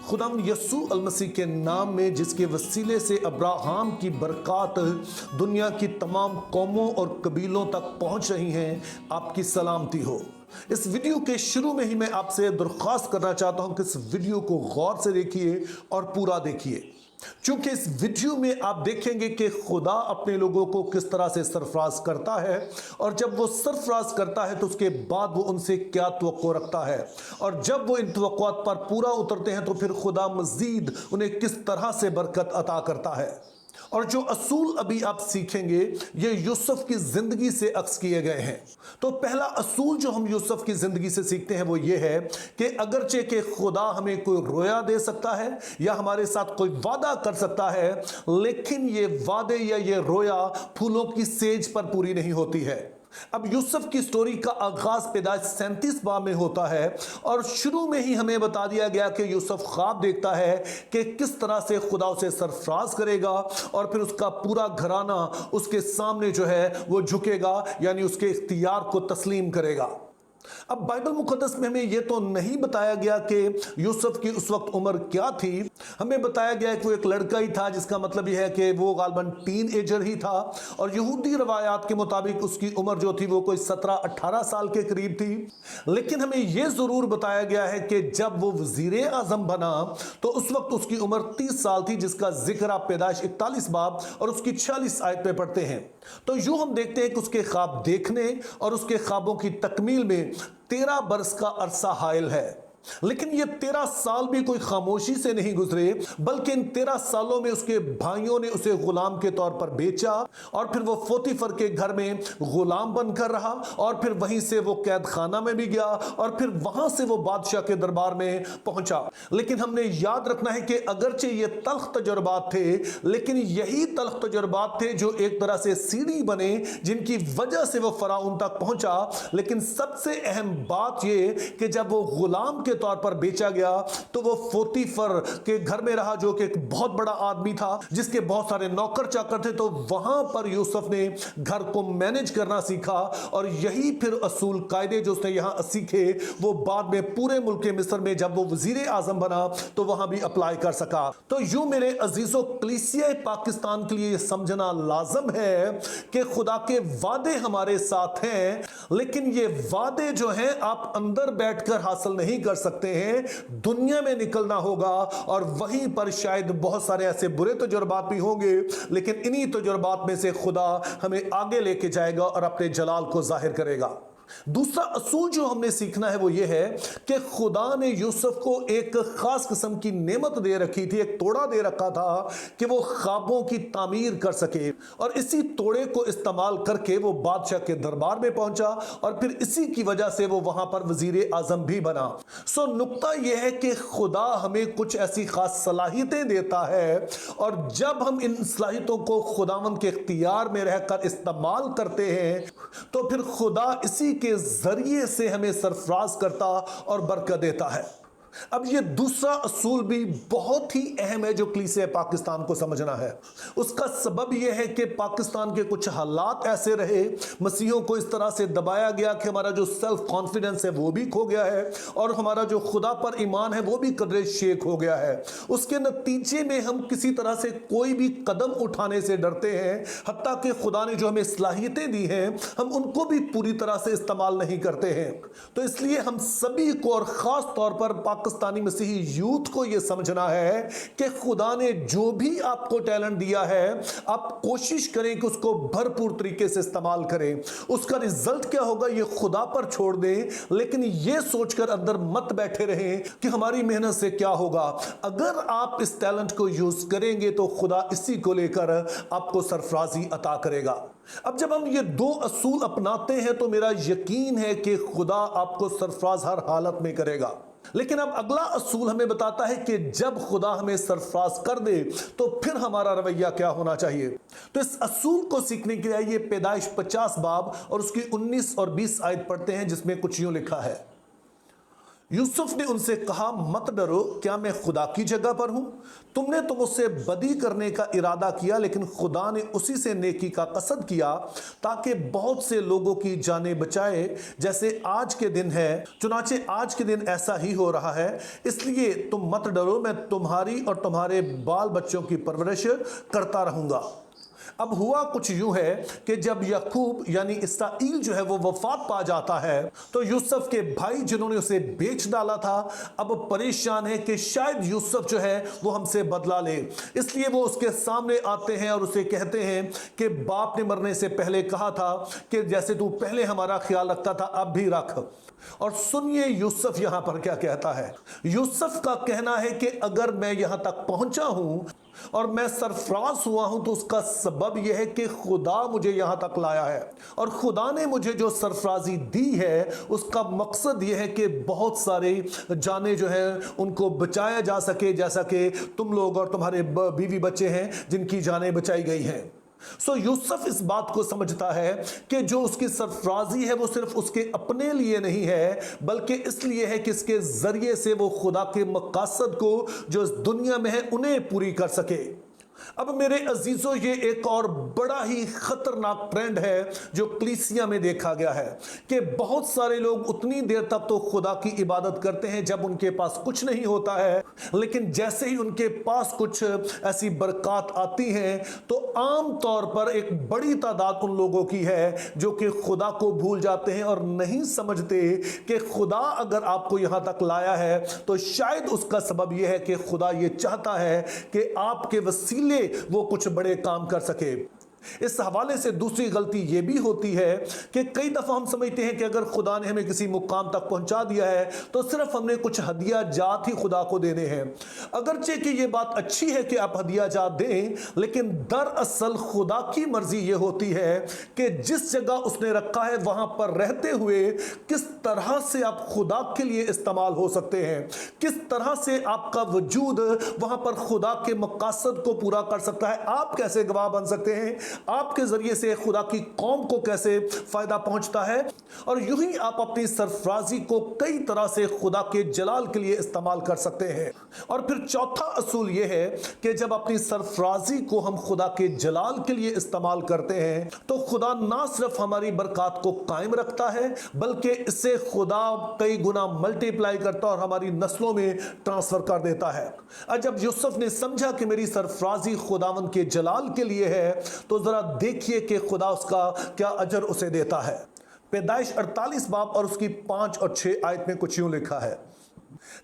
खुदाम यसू अल मसीह के नाम में, जिसके वसीले से अब्राहम की बरकत दुनिया की तमाम कौमों और कबीलों तक पहुंच रही हैं, आपकी सलामती हो। इस वीडियो के शुरू में ही मैं आपसे दरख्वास्त करना चाहता हूं कि इस वीडियो को गौर से देखिए और पूरा देखिए, क्योंकि इस वीडियो में आप देखेंगे कि खुदा अपने लोगों को किस तरह से सरफराज करता है, और जब वो सरफराज करता है तो उसके बाद वो उनसे क्या तवक्को रखता है, और जब वो इन तवक्कुआत पर पूरा उतरते हैं तो फिर खुदा मजीद उन्हें किस तरह से बरकत अता करता है। और जो असूल अभी आप सीखेंगे ये यूसुफ की जिंदगी से अक्स किए गए हैं। तो पहला असूल जो हम यूसुफ की जिंदगी से सीखते हैं वो ये है कि अगरचे के खुदा हमें कोई रोया दे सकता है या हमारे साथ कोई वादा कर सकता है, लेकिन ये वादे या ये रोया फूलों की सेज पर पूरी नहीं होती है। अब यूसुफ की स्टोरी का आगाज पैदाइश 37 बाब में होता है, और शुरू में ही हमें बता दिया गया कि यूसुफ ख्वाब देखता है कि किस तरह से खुदा उसे सरफराज करेगा, और फिर उसका पूरा घराना उसके सामने जो है वो झुकेगा, यानी उसके इख्तियार को तस्लीम करेगा। अब बाइबल मुकद्दस में हमें यह तो नहीं बताया गया कि यूसुफ की उस वक्त उम्र क्या थी। हमें बताया गया कि वो एक लड़का ही था, जिसका मतलब यह है कि वो गालबन टीन एजर ही था, और यहूदी रवायात के मुताबिक उसकी उम्र जो थी वो कोई 17-18 साल के करीब थी। लेकिन हमें यह जरूर बताया गया है कि जब वो वजीर आजम बना तो उस वक्त उसकी उम्र 30 साल थी, जिसका जिक्र आप पैदाइश 41 बाब और उसकी 46 आयत पे पढ़ते हैं। तो यूं हम देखते हैं कि उसके ख्वाब देखने और उसके ख्वाबों की तकमील में 13 बरस का अरसा हायल है। लेकिन ये 13 साल भी कोई खामोशी से नहीं गुजरे, बल्कि इन 13 सालों में उसके भाइयों ने उसे गुलाम के तौर पर बेचा, और फिर वो पोतीफर के घर में गुलाम बनकर रहा, और फिर वहीं से वो कैद खाना में भी गया, और फिर वहां से वो बादशाह के दरबार में पहुंचा। लेकिन हमने याद रखना है कि अगरचे ये तल्ख तजुर्बात थे, लेकिन यही तल्ख तजुर्बात थे जो एक तरह से सीढ़ी बने, जिनकी वजह से वो फराउन तक पहुंचा। लेकिन सबसे अहम बात ये कि जब वो गुलाम के तौर पर बेचा गया तो वो पोतीफर के घर में रहा, जो कि एक बहुत बड़ा आदमी था, जिसके बहुत सारे नौकर चाकर थे। तो वहां पर यूसुफ ने घर को मैनेज करना सीखा, और यही फिर असूल कायदे जो उसने यहां सीखे वो बाद में पूरे मुल्क मिस्र में जब वो वजीर आजम बना तो वहां भी अप्लाई कर सका। तो यूं मेरे अजीजों, कलीसिया पाकिस्तान के लिए समझना लाजम है कि खुदा के वादे हमारे साथ हैं, लेकिन ये वादे जो हैं आप अंदर बैठकर हासिल नहीं कर सकते हैं, दुनिया में निकलना होगा, और वहीं पर शायद बहुत सारे ऐसे बुरे तजुर्बात भी होंगे, लेकिन इन्हीं तजुर्बात में से खुदा हमें आगे लेके जाएगा और अपने जलाल को जाहिर करेगा। दूसरा असूल जो हमने सीखना है वो ये है कि खुदा ने यूसुफ को एक खास किस्म की नेमत दे रखी थी, एक तोड़ा दे रखा था कि वो ख्वाबों की तामीर कर सके, और इसी तोड़े को इस्तेमाल करके वो बादशाह के दरबार में पहुंचा, और फिर इसी की वजह से वो वहां पर वजीर आजम भी बना। सो नुक्ता यह है कि खुदा हमें कुछ ऐसी खास सलाहियतें देता है, और जब हम इन सलाहियतों को खुदावंद के इख्तियार में रहकर इस्तेमाल करते हैं तो फिर खुदा इसी के जरिए से हमें सरफराज करता और बरकत देता है। अब ये दूसरा असूल भी बहुत ही अहम है जो कलीसिया पाकिस्तान को समझना है। उसका सबब यह है कि पाकिस्तान के कुछ हालात ऐसे रहे, मसीहों को इस तरह से दबाया गया कि हमारा जो सेल्फ कॉन्फिडेंस है वो भी खो गया है, और हमारा जो खुदा पर ईमान है वो भी कदरे शेक हो गया है। उसके नतीजे में हम किसी तरह से कोई भी कदम उठाने से डरते हैं, हत्ता कि खुदा ने जो हमें सलाहियतें दी हैं हम उनको भी पूरी तरह से इस्तेमाल नहीं करते हैं। तो इसलिए हम सभी को, और खास तौर पर पाकिस्तानी मसीही यूथ को यह समझना है कि खुदा ने जो भी आपको टैलेंट दिया है आप कोशिश करें कि उसको भरपूर तरीके से इस्तेमाल करें। उसका रिजल्ट क्या होगा ये खुदा पर छोड़ दें, लेकिन यह सोचकर अंदर मत बैठे रहें कि हमारी मेहनत से क्या होगा। अगर आप इस टैलेंट को यूज करेंगे तो खुदा इसी को लेकर आपको सरफराजी अता करेगा। अब जब हम ये दो असूल अपनाते हैं तो मेरा यकीन है कि खुदा आपको सरफराज हर हालत में करेगा। लेकिन अब अगला असूल हमें बताता है कि जब खुदा हमें सरफराज कर दे तो फिर हमारा रवैया क्या होना चाहिए। तो इस असूल को सीखने के लिए ये पैदाइश 50 बाब और उसकी 19 और 20 आयत पढ़ते हैं, जिसमें कुछ यूं लिखा है। यूसुफ ने उनसे कहा, मत डरो, क्या मैं खुदा की जगह पर हूं? तुमने तो मुझसे बदी करने का इरादा किया, लेकिन खुदा ने उसी से नेकी का कसद किया ताकि बहुत से लोगों की जानें बचाए, जैसे आज के दिन है। चुनाचे आज के दिन ऐसा ही हो रहा है। इसलिए तुम मत डरो, मैं तुम्हारी और तुम्हारे बाल बच्चों की परवरिश करता रहूंगा। अब हुआ कुछ यूं है कि जब याकूब यानी इसराइल जो है वो वफात पा जाता है, तो यूसुफ के भाई जिन्होंने उसे बेच डाला था अब परेशान है कि शायद यूसुफ जो है वो हमसे बदला ले। इसलिए वो उसके सामने आते हैं और उसे कहते हैं कि बाप ने मरने से पहले कहा था कि जैसे तू पहले हमारा ख्याल रखता था अब भी रख। और सुनिए यूसुफ यहां पर क्या कहता है। यूसुफ का कहना है कि अगर मैं यहां तक पहुंचा हूं और मैं सरफराज हुआ हूं तो उसका सबब यह है कि खुदा मुझे यहां तक लाया है, और खुदा ने मुझे जो सरफराजी दी है उसका मकसद यह है कि बहुत सारे जाने जो है उनको बचाया जा सके, जैसा कि तुम लोग और तुम्हारे बीवी बच्चे हैं जिनकी जानें बचाई गई हैं। सो यूसुफ इस बात को समझता है कि जो उसकी सरफराजी है वो सिर्फ उसके अपने लिए नहीं है, बल्कि इसलिए है कि इसके जरिए से वो खुदा के मकसद को जो इस दुनिया में है उन्हें पूरी कर सके। अब मेरे अजीजों, ये एक और बड़ा ही खतरनाक ट्रेंड है जो कलीसिया में देखा गया है कि बहुत सारे लोग उतनी देर तक तो खुदा की इबादत करते हैं जब उनके पास कुछ नहीं होता है, लेकिन जैसे ही उनके पास कुछ ऐसी बरकत आती हैं तो आम तौर पर एक बड़ी तादाद उन लोगों की है जो कि खुदा को भूल जाते हैं और नहीं समझते कि खुदा अगर आपको यहां तक लाया है तो शायद उसका सबब यह है कि खुदा ये चाहता है कि आपके वसीले वो कुछ बड़े काम कर सके। इस हवाले से दूसरी गलती यह भी होती है कि कई दफा हम समझते हैं कि अगर खुदा ने हमें किसी मुकाम तक पहुंचा दिया है तो सिर्फ हमने कुछ हदिया जात ही खुदा को देने हैं। अगरचे कि यह बात अच्छी है कि आप हदिया जात दें, लेकिन दरअसल खुदा की मर्जी यह होती है कि जिस जगह उसने रखा है वहां पर रहते हुए किस तरह से आप खुदा के लिए इस्तेमाल हो सकते हैं, किस तरह से आपका वजूद वहां पर खुदा के मकसद को पूरा कर सकता है, आप कैसे गवाह बन सकते हैं, आपके जरिए से खुदा की कौम को कैसे फायदा पहुंचता है, और यूं ही आप अपनी सरफराजी को कई तरह से खुदा के जलाल के लिए इस्तेमाल कर सकते हैं। और फिर चौथा असूल यह है कि जब अपनी सरफराजी को हम खुदा के जलाल के लिए इस्तेमाल करते हैं तो खुदा ना सिर्फ हमारी बरकत को कायम रखता है बल्कि इससे खुदा कई गुना मल्टीप्लाई करता है और हमारी नस्लों में ट्रांसफर कर देता है। और जब यूसुफ ने समझा कि मेरी सरफराजी खुदावंद के जलाल के लिए है तो जरा देखिए कि खुदा उसका क्या अजर उसे देता है। पैदाइश 48 बाब और उसकी 5 और 6 आयत में कुछ यूं लिखा है,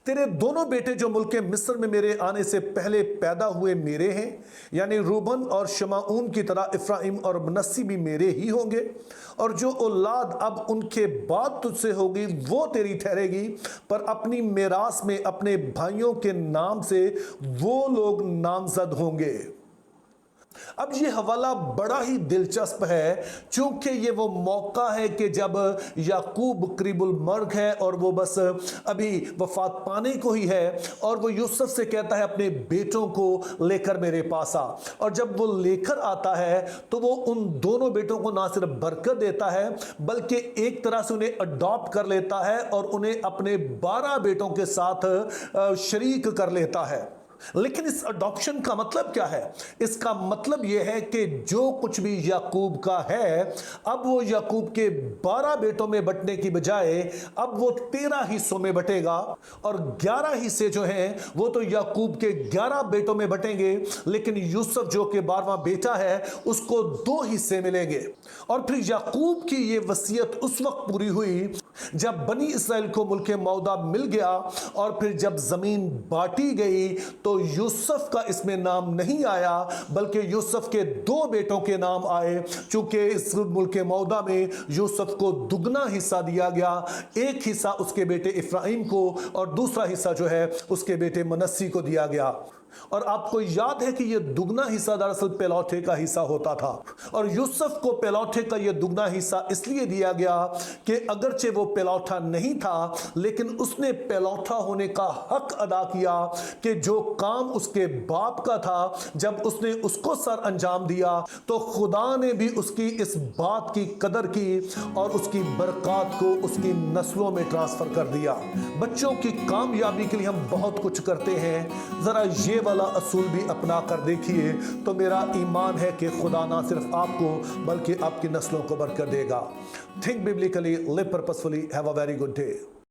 तेरे दोनों बेटे जो मुल्क मिस्र में मेरे आने से पहले पैदा हुए मेरे हैं, यानी रूबन और शमाऊन की तरह इफ्राइम और मनस्सी भी मेरे ही होंगे, और जो औलाद अब उनके बाद तुझसे होगी वो तेरी ठहरेगी, पर अपनी मिरास में अपने भाइयों के नाम से वो लोग नामजद होंगे। अब ये हवाला बड़ा ही दिलचस्प है क्योंकि ये वो मौका है कि जब याकूब करीबुल मर्ग है और वो बस अभी वफात पाने को ही है, और वो यूसुफ से कहता है अपने बेटों को लेकर मेरे पास आ। और जब वो लेकर आता है तो वो उन दोनों बेटों को ना सिर्फ बरकत देता है बल्कि एक तरह से उन्हें अडॉप्ट कर लेता है और उन्हें अपने 12 बेटों के साथ शरीक कर लेता है। लेकिन इस अडॉप्शन का मतलब क्या है? इसका मतलब यह है कि जो कुछ भी याकूब का है अब वो याकूब के 12 बेटों में बंटने की बजाय अब वो 13 हिस्सों में बटेगा, और 11 हिस्से जो हैं वो तो याकूब के 11 बेटों में बटेंगे, लेकिन यूसुफ जो कि 12वां बेटा है उसको 2 हिस्से मिलेंगे। और फिर याकूब की ये वसीयत उस वक्त पूरी हुई जब बनी इसराइल को मुल्क मौदा मिल गया, और फिर जब जमीन बांटी गई तो यूसुफ का इसमें नाम नहीं आया बल्कि यूसुफ के 2 बेटों के नाम आए, चूंकि इस मुल्क मौदा में यूसुफ को दुगना हिस्सा दिया गया, एक हिस्सा उसके बेटे इफ्राइम को और दूसरा हिस्सा जो है उसके बेटे मनस्सी को दिया गया। और आपको याद है कि यह दुगना हिस्सा दरअसल पेलौठे का हिस्सा होता था, और यूसुफ को पेलौठे का यह दुगना हिस्सा इसलिए दिया गया कि अगरचे वो पेलौठा नहीं था लेकिन उसने पेलौठा होने का हक अदा किया कि जो काम उसके बाप का था जब उसने उसको सर अंजाम दिया तो खुदा ने भी उसकी इस बात की कदर की और उसकी बरकत को उसकी नस्लों में ट्रांसफर कर दिया। बच्चों की कामयाबी के लिए हम बहुत कुछ करते हैं, ज़रा ये वाला असूल भी अपना कर देखिए, तो मेरा ईमान है कि खुदा ना सिर्फ आपको बल्कि आपकी नस्लों को बरकत देगा। Think biblically, live purposefully, have a very good day.